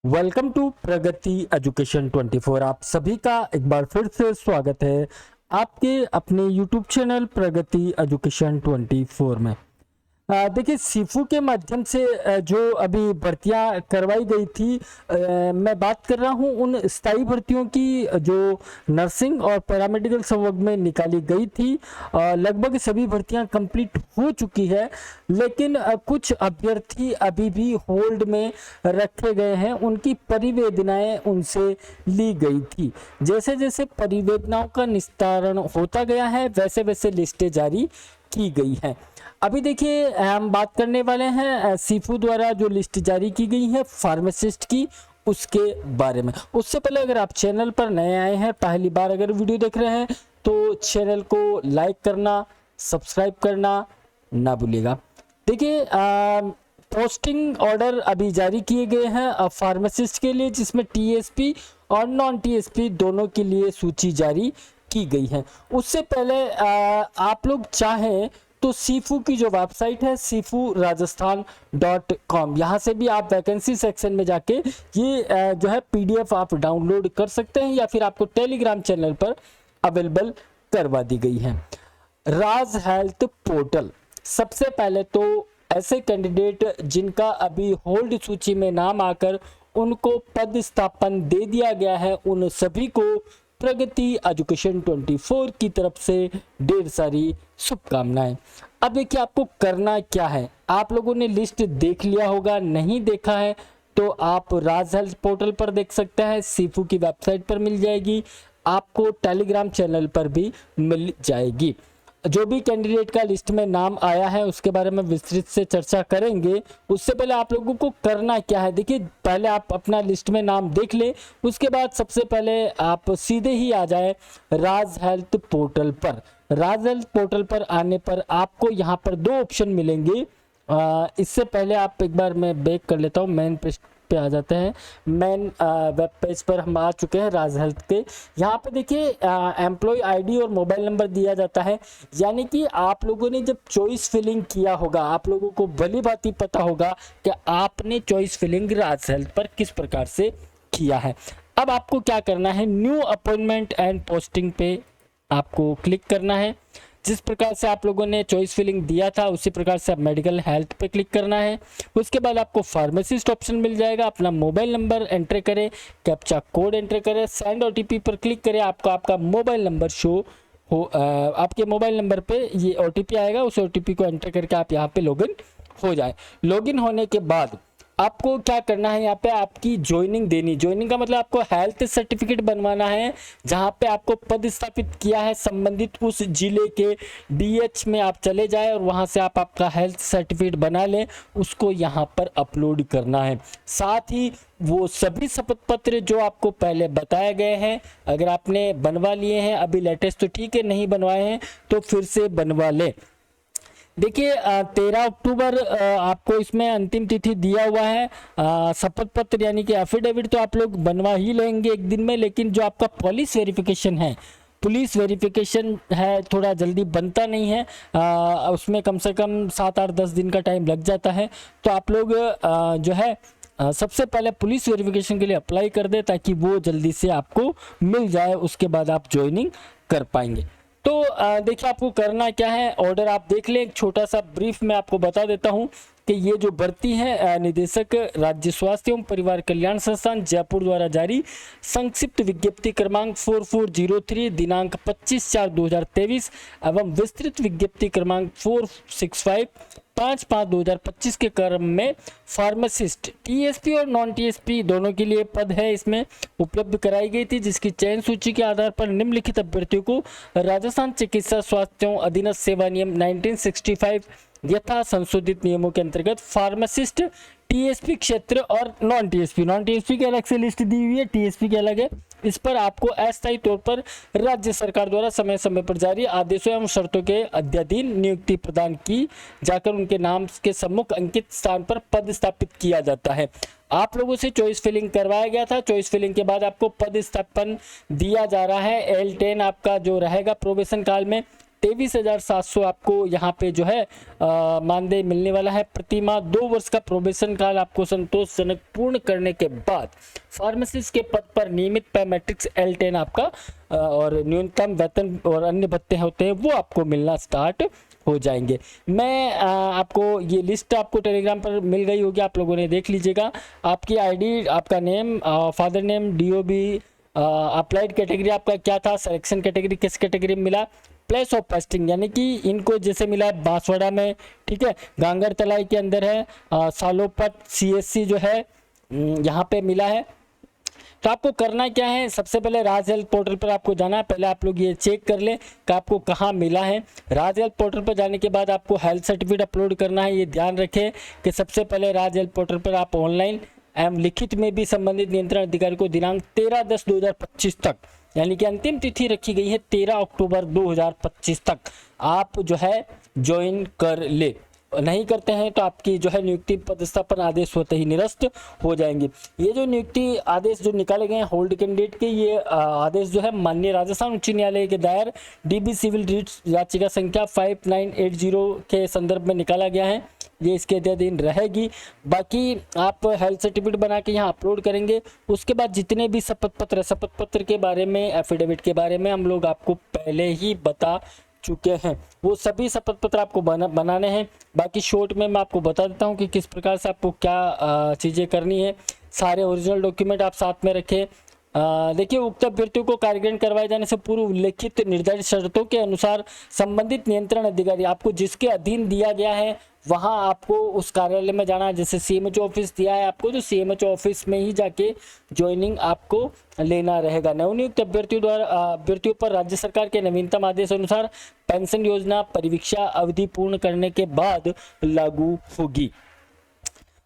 Welcome to Pragati education 24। आप सभी का एक बार फिर से स्वागत है आपके अपने यूट्यूब चैनल प्रगति एजुकेशन 24 में। देखिए, सीफू के माध्यम से जो अभी भर्तियां करवाई गई थी, मैं बात कर रहा हूं उन स्थायी भर्तियों की जो नर्सिंग और पैरामेडिकल संवर्ग में निकाली गई थी। लगभग सभी भर्तियां कंप्लीट हो चुकी है, लेकिन कुछ अभ्यर्थी अभी भी होल्ड में रखे गए हैं। उनकी परिवेदनाएं उनसे ली गई थी। जैसे जैसे परिवेदनाओं का निस्तारण होता गया है, वैसे वैसे लिस्टें जारी की गई है। अभी देखिए, हम बात करने वाले हैं सीफू द्वारा जो लिस्ट जारी की गई है फार्मासिस्ट की, उसके बारे में। उससे पहले अगर आप चैनल पर नए आए हैं, पहली बार अगर वीडियो देख रहे हैं, तो चैनल को लाइक करना, सब्सक्राइब करना ना भूलिएगा। देखिए, पोस्टिंग ऑर्डर अभी जारी किए गए हैं फार्मासिस्ट के लिए, जिसमें टीएसपी और नॉन टीएसपी दोनों के लिए सूची जारी की गई है। उससे पहले आप लोग चाहें तो सीफू की जो वेबसाइट है sifu.rajasthan.com, यहाँ से भी आप वैकेंसी सेक्शन में जाके ये जो है पीडीएफ आप डाउनलोड कर सकते हैं, या फिर आपको टेलीग्राम चैनल पर अवेलेबल करवा दी गई है। राज हेल्थ पोर्टल, सबसे पहले तो ऐसे कैंडिडेट जिनका अभी होल्ड सूची में नाम आकर उनको पदस्थापन दे दिया गया है, उन सभी को प्रगति एजुकेशन 24 की तरफ से ढेर सारी शुभकामनाएं। अब देखिए, आपको करना क्या है। आप लोगों ने लिस्ट देख लिया होगा, नहीं देखा है तो आप राज हेल्थ पोर्टल पर देख सकते हैं, सीफू की वेबसाइट पर मिल जाएगी, आपको टेलीग्राम चैनल पर भी मिल जाएगी। जो भी कैंडिडेट का लिस्ट में नाम आया है उसके बारे में विस्तृत से चर्चा करेंगे। उससे पहले आप लोगों को करना क्या है, देखिए, पहले आप अपना लिस्ट में नाम देख ले, उसके बाद सबसे पहले आप सीधे ही आ जाए राज हेल्थ पोर्टल पर। राज हेल्थ पोर्टल पर आने पर आपको यहाँ पर दो ऑप्शन मिलेंगे। इससे पहले आप एक बार मैं बैक कर लेता हूँ, मेन पेज पे आ जाते हैं। मेन वेब पेज पर हम आ चुके हैं राज हेल्थ के। यहाँ पे देखिए, एम्प्लॉय आईडी और मोबाइल नंबर दिया जाता है, यानी कि आप लोगों ने जब चॉइस फिलिंग किया होगा, आप लोगों को भली भांति पता होगा कि आपने चॉइस फिलिंग राज हेल्थ पर किस प्रकार से किया है। अब आपको क्या करना है, न्यू अपॉइंटमेंट एंड पोस्टिंग पे आपको क्लिक करना है। जिस प्रकार से आप लोगों ने चॉइस फिलिंग दिया था उसी प्रकार से आप मेडिकल हेल्थ पे क्लिक करना है। उसके बाद आपको फार्मासिस्ट ऑप्शन मिल जाएगा। अपना मोबाइल नंबर एंटर करें, कैप्चा कोड एंटर करें, सेंड ओटीपी पर क्लिक करें। आपको आपका मोबाइल नंबर शो हो, आपके मोबाइल नंबर पे ये ओटीपी आएगा, उस ओटीपी को एंटर करके आप यहाँ पे लॉगिन हो जाए। लॉगिन होने के बाद आपको क्या करना है, यहाँ पे आपकी ज्वाइनिंग देनी। ज्वाइनिंग का मतलब आपको हेल्थ सर्टिफिकेट बनवाना है, जहाँ पे आपको पद स्थापित किया है संबंधित उस जिले के डीएच में आप चले जाए और वहाँ से आप आपका हेल्थ सर्टिफिकेट बना लें, उसको यहाँ पर अपलोड करना है। साथ ही वो सभी शपथ पत्र जो आपको पहले बताए गए हैं, अगर आपने बनवा लिए हैं अभी लेटेस्ट तो ठीक है, नहीं बनवाए हैं तो फिर से बनवा लें। देखिए, 13 अक्टूबर आपको इसमें अंतिम तिथि दिया हुआ है। शपथ पत्र यानी कि एफिडेविट तो आप लोग बनवा ही लेंगे एक दिन में, लेकिन जो आपका पुलिस वेरिफिकेशन है थोड़ा जल्दी बनता नहीं है। उसमें कम से कम 7-8-10 दिन का टाइम लग जाता है। तो आप लोग जो है सबसे पहले पुलिस वेरिफिकेशन के लिए अप्लाई कर दे, ताकि वो जल्दी से आपको मिल जाए, उसके बाद आप ज्वाइनिंग कर पाएंगे। तो देखिए, आपको करना क्या है, ऑर्डर आप देख लें। एक छोटा सा ब्रीफ में आपको बता देता हूं कि ये जो भर्ती है निदेशक राज्य स्वास्थ्य एवं परिवार कल्याण संस्थान जयपुर द्वारा जारी संक्षिप्त विज्ञप्ति क्रमांक 4403 दिनांक 25/4/2023 एवं विस्तृत विज्ञप्ति क्रमांक 465 5/5/2025 के क्रम में फार्मासिस्ट टीएसपी और नॉन टीएसपी दोनों के लिए पद है इसमें उपलब्ध कराई गई थी, जिसकी चयन सूची के आधार पर निम्नलिखित अभ्यर्थियों को राजस्थान चिकित्सा स्वास्थ्य एवं अधीनस्थ सेवा नियम 1965 यथा संशोधित नियमों के अंतर्गत फार्मासिस्ट टीएसपी क्षेत्र और नॉन टीएसपी की अलग से लिस्ट दी हुई है, टीएसपी की अलग है। इस पर आपको अस्थायी तौर पर राज्य सरकार द्वारा समय समय पर जारी आदेशों एवं शर्तों के अध्ययन नियुक्ति प्रदान की जाकर उनके नाम के सम्मुख अंकित स्थान पर पद स्थापित किया जाता है। आप लोगों से चॉइस फिलिंग करवाया गया था, चॉइस फिलिंग के बाद आपको पद स्थापन दिया जा रहा है। L10 आपका जो रहेगा प्रोबेशन काल में 23,700 आपको यहाँ पे जो है मानदेय मिलने वाला है प्रति माह। 2 वर्ष का प्रोबेशन काल आपको संतोषजनक पूर्ण करने के बाद फार्मासिस्ट के पद पर नियमित पे मैट्रिक्स L10 आपका और न्यूनतम वेतन और अन्य भत्ते होते हैं वो आपको मिलना स्टार्ट हो जाएंगे। मैं आपको ये लिस्ट आपको टेलीग्राम पर मिल गई होगी, आप लोगों ने देख लीजिएगा। आपकी आईडी, आपका name, father name, DOB, applied category आपका क्या था, सिलेक्शन कैटेगरी किस कैटेगरी में मिला, प्लेस ऑफ पोस्टिंग यानी कि इनको जैसे मिला है बांसवाड़ा में, ठीक है, गांगर तलाई के अंदर है, सालोपत CSC जो है यहाँ पे मिला है। तो आपको करना क्या है, सबसे पहले राज हेल्थ पोर्टल पर आपको जाना है। पहले आप लोग ये चेक कर ले कि आपको कहाँ मिला है। राज हेल्थ पोर्टल पर जाने के बाद आपको हेल्थ सर्टिफिकेट अपलोड करना है। ये ध्यान रखें कि सबसे पहले राज हेल्थ पोर्टल पर आप ऑनलाइन एवं लिखित में भी संबंधित नियंत्रण अधिकारी को दिनांक 13/10/2025 तक, यानी कि अंतिम तिथि रखी गई है 13 अक्टूबर 2025 तक आप जो है ज्वाइन कर ले। नहीं करते हैं तो आपकी जो है नियुक्ति पदस्थापन आदेश होते ही निरस्त हो जाएंगे। ये जो नियुक्ति आदेश जो निकाले गए हैं होल्ड कैंडिडेट के, ये आदेश जो है माननीय राजस्थान उच्च न्यायालय के दायर DB सिविल रिट्स याचिका संख्या 5980 के संदर्भ में निकाला गया है। ये इसके अधीन रहेगी। बाकी आप हेल्थ सर्टिफिकेट बना के यहाँ अपलोड करेंगे। उसके बाद जितने भी शपथ पत्र के बारे में, एफिडेविट के बारे में हम लोग आपको पहले ही बता चुके हैं, वो सभी शपथ पत्र आपको बनाने हैं। बाकी शॉर्ट में मैं आपको बता देता हूँ कि किस प्रकार से आपको क्या चीज़ें करनी है। सारे ओरिजिनल डॉक्यूमेंट आप साथ में रखें। देखिए, उक्त अभ्यर्थियों को कार्यग्रहण करवाए जाने से पूर्व उल्लेखित निर्धारित शर्तों के अनुसार संबंधित नियंत्रण अधिकारी आपको जिसके अधीन दिया गया है वहां आपको उस कार्यालय में जाना है। जैसे CMHO ऑफिस दिया है आपको, तो CMHO ऑफिस में ही जाके ज्वाइनिंग आपको लेना रहेगा। नवनियुक्त अभ्यर्थियों पर राज्य सरकार के नवीनतम आदेश अनुसार पेंशन योजना परिवीक्षा अवधि पूर्ण करने के बाद लागू होगी।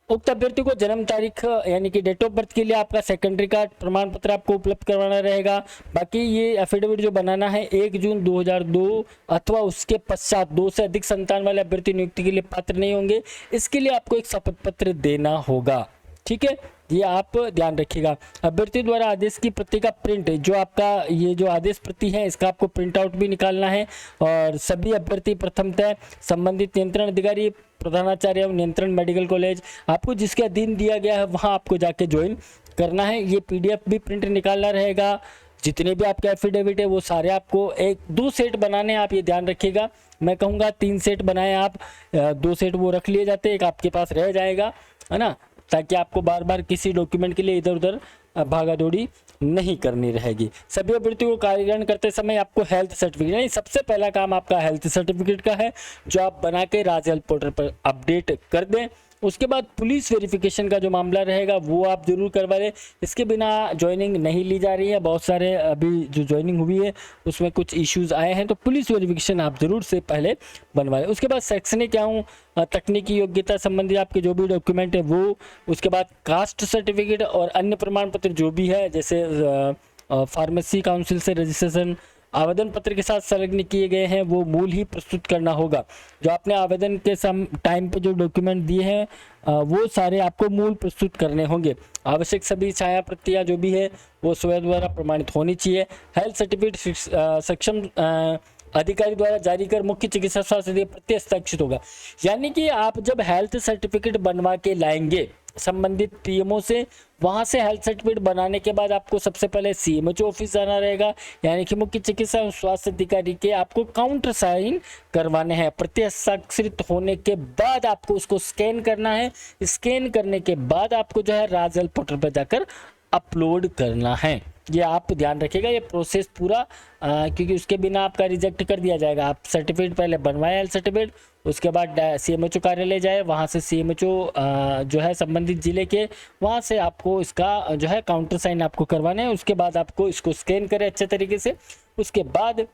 उक्त अभ्यर्थी को जन्म तारीख यानी कि डेट ऑफ बर्थ के लिए आपका सेकेंडरी कार्ड प्रमाण पत्र आपको उपलब्ध करवाना रहेगा। बाकी ये एफिडेविट जो बनाना है 1 जून 2002 अथवा उसके पश्चात 2 से अधिक संतान वाले अभ्यर्थी नियुक्ति के लिए पात्र नहीं होंगे। इसके लिए आपको एक शपथ पत्र देना होगा, ठीक है, ये आप ध्यान रखिएगा। अभ्यर्थी द्वारा आदेश की प्रति का प्रिंट, जो आपका ये जो आदेश प्रति है इसका आपको प्रिंट आउट भी निकालना है। और सभी अभ्यर्थी प्रथमतः संबंधित नियंत्रण अधिकारी, प्रधानाचार्य एवं नियंत्रण मेडिकल कॉलेज आपको जिसके अधीन दिया गया है वहां आपको जाके ज्वाइन करना है। ये PDF भी प्रिंट निकालना रहेगा। जितने भी आपके एफिडेविट है वो सारे आपको 1-2 सेट बनाने हैं, आप ये ध्यान रखिएगा। मैं कहूँगा 3 सेट बनाए आप, 2 सेट वो रख लिए जाते, एक आपके पास रह जाएगा, है ना, ताकि आपको बार बार किसी डॉक्यूमेंट के लिए इधर उधर भागा दौड़ी नहीं करनी रहेगी। सभी अभ्यर्थियों को कार्यग्रहण करते समय आपको हेल्थ सर्टिफिकेट, नहीं, सबसे पहला काम आपका हेल्थ सर्टिफिकेट का है जो आप बना के राज हेल्थ पोर्टल पर अपडेट कर दें। उसके बाद पुलिस वेरिफिकेशन का जो मामला रहेगा वो आप जरूर करवा लें। इसके बिना ज्वाइनिंग नहीं ली जा रही है। बहुत सारे अभी जो ज्वाइनिंग हुई है उसमें कुछ इश्यूज आए हैं, तो पुलिस वेरिफिकेशन आप जरूर से पहले बनवा लें। उसके बाद शैक्षणिक क्या हूँ, तकनीकी योग्यता संबंधी आपके जो भी डॉक्यूमेंट है वो, उसके बाद कास्ट सर्टिफिकेट और अन्य प्रमाण पत्र जो भी है, जैसे फार्मेसी काउंसिल से रजिस्ट्रेशन आवेदन पत्र के साथ संलग्न किए गए हैं वो मूल ही प्रस्तुत करना होगा। जो आपने आवेदन के टाइम पे जो डॉक्यूमेंट दिए हैं वो सारे आपको मूल प्रस्तुत करने होंगे। आवश्यक सभी छाया प्रतियां जो भी है वो स्वयं द्वारा प्रमाणित होनी चाहिए। हेल्थ सर्टिफिकेट सक्षम अधिकारी द्वारा जारी कर मुख्य चिकित्सा स्वास्थ्य प्रति हस्ताक्षरित होगा। यानी कि आप जब हेल्थ सर्टिफिकेट बनवा के लाएंगे संबंधित PMO से, वहां से हेल्थ सर्टिफिकेट बनाने के बाद आपको सबसे पहले CMHO ऑफिस जाना रहेगा, यानी कि मुख्य चिकित्सा एवं स्वास्थ्य अधिकारी के आपको काउंटर साइन करवाने हैं। प्रति हस्ताक्षरित होने के बाद आपको उसको स्कैन करना है। स्कैन करने के बाद आपको जो है राज हेल्थ पोर्टल पर जाकर अपलोड करना है। ये आप ध्यान रखिएगा, ये प्रोसेस पूरा क्योंकि उसके बिना आपका रिजेक्ट कर दिया जाएगा। आप सर्टिफिकेट पहले बनवाए हेल्थ सर्टिफिकेट, उसके बाद CMHO कार्यालय जाए, वहाँ से CMHO जो है संबंधित जिले के, वहाँ से आपको इसका जो है काउंटर साइन आपको करवाना है। उसके बाद आपको इसको स्कैन करें अच्छे तरीके से, उसके बाद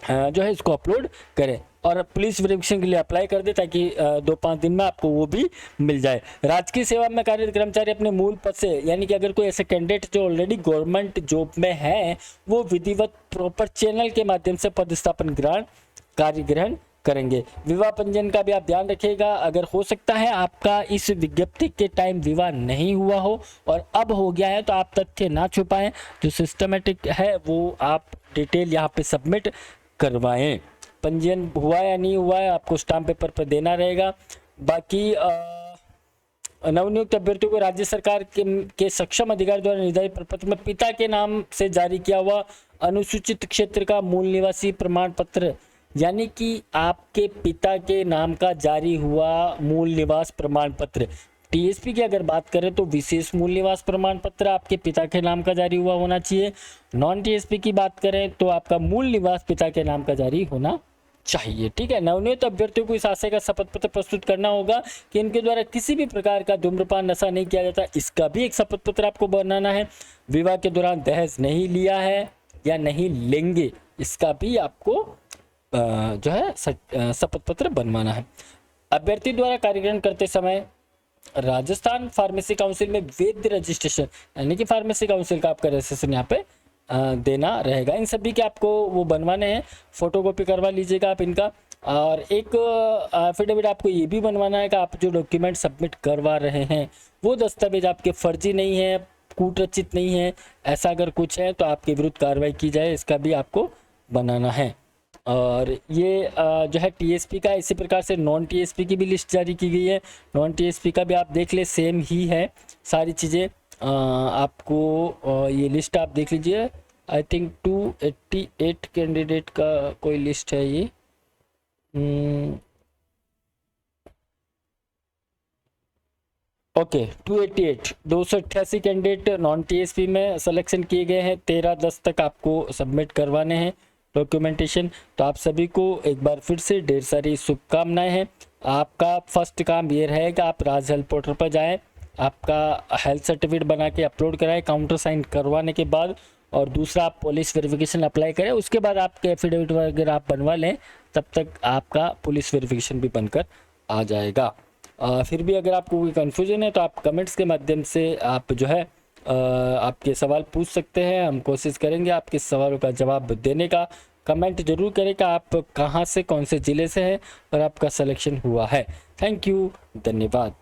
जो है इसको अपलोड करें और पुलिस वेरिफिकेशन के लिए अप्लाई कर दे ताकि 2-5 दिन में आपको वो भी मिल जाए। राजकीय सेवा में कार्यरत कर्मचारी अपने मूल पद से, यानी कि अगर कोई ऐसे कैंडिडेट जो ऑलरेडी गवर्नमेंट जॉब में है वो विधिवत प्रॉपर चैनल के माध्यम से पदस्थापन कार्य ग्रहण करेंगे। विवाह पंजीयन का भी आप ध्यान रखिएगा। अगर हो सकता है आपका इस विज्ञप्ति के टाइम विवाह नहीं हुआ हो और अब हो गया है तो आप तथ्य ना छुपाएं, जो सिस्टमेटिक है वो आप डिटेल यहाँ पे सबमिट करवाएं। पंजीयन हुआ या नहीं हुआ है आपको स्टाम्प पेपर पर देना रहेगा। बाकी नवनियुक्त अभ्यर्थियों को राज्य सरकार के सक्षम अधिकारी द्वारा निर्धारित प्रपत्र में पिता के नाम से जारी किया हुआ अनुसूचित क्षेत्र का मूल निवासी प्रमाण पत्र, यानी कि आपके पिता के नाम का जारी हुआ मूल निवास प्रमाण पत्र। टीएसपी की अगर बात करें तो विशेष मूल निवास प्रमाण पत्र आपके पिता के नाम का जारी हुआ होना चाहिए। नॉन टीएसपी की बात करें तो आपका मूल निवास पिता के नाम का जारी होना चाहिए। ठीक है, नवनियुक्त अभ्यर्थियों को इस आशय का शपथ पत्र प्रस्तुत करना होगा कि इनके द्वारा किसी भी प्रकार का धूम्रपान नशा नहीं किया जाता, इसका भी एक शपथ पत्र आपको बनाना है। विवाह के दौरान दहेज नहीं लिया है या नहीं लेंगे, इसका भी आपको जो है शपथ पत्र बनवाना है। अभ्यर्थी द्वारा कार्यक्रम करते समय राजस्थान फार्मेसी काउंसिल में वैध रजिस्ट्रेशन, यानी कि फार्मेसी काउंसिल का आपका रजिस्ट्रेशन यहाँ पे देना रहेगा। इन सभी के आपको वो बनवाने हैं, फोटोकॉपी करवा लीजिएगा आप इनका। और एक एफिडेविट आपको ये भी बनवाना है कि आप जो डॉक्यूमेंट सबमिट करवा रहे हैं वो दस्तावेज आपके फर्जी नहीं है, कूटरचित नहीं है, ऐसा अगर कुछ है तो आपके विरुद्ध कार्रवाई की जाए, इसका भी आपको बनाना है। और ये जो है टीएसपी का, इसी प्रकार से नॉन टीएसपी की भी लिस्ट जारी की गई है। नॉन टीएसपी का भी आप देख ले, सेम ही है सारी चीज़ें। आपको ये लिस्ट आप देख लीजिए, आई थिंक 288 कैंडिडेट का कोई लिस्ट है ये। ओके 288 कैंडिडेट नॉन टीएसपी में सिलेक्शन किए गए हैं। 13/10 तक आपको सबमिट करवाने हैं डॉक्यूमेंटेशन। तो आप सभी को एक बार फिर से ढेर सारी शुभकामनाएं हैं। आपका फर्स्ट काम ये रहेगा कि आप राज हेल्थ पोर्टल पर जाएं, आपका हेल्थ सर्टिफिकेट बना के अपलोड कराएं काउंटर साइन करवाने के बाद, और दूसरा आप पुलिस वेरिफिकेशन अप्लाई करें। उसके बाद आपके एफिडेविट वगैरह आप बनवा लें, तब तक आपका पुलिस वेरिफिकेशन भी बनकर आ जाएगा। फिर भी अगर आपको कोई कन्फ्यूजन है तो आप कमेंट्स के माध्यम से आप जो है आपके सवाल पूछ सकते हैं। हम कोशिश करेंगे आपके सवालों का जवाब देने का। कमेंट जरूर करें कि आप कहाँ से, कौन से ज़िले से हैं और आपका सिलेक्शन हुआ है। थैंक यू, धन्यवाद।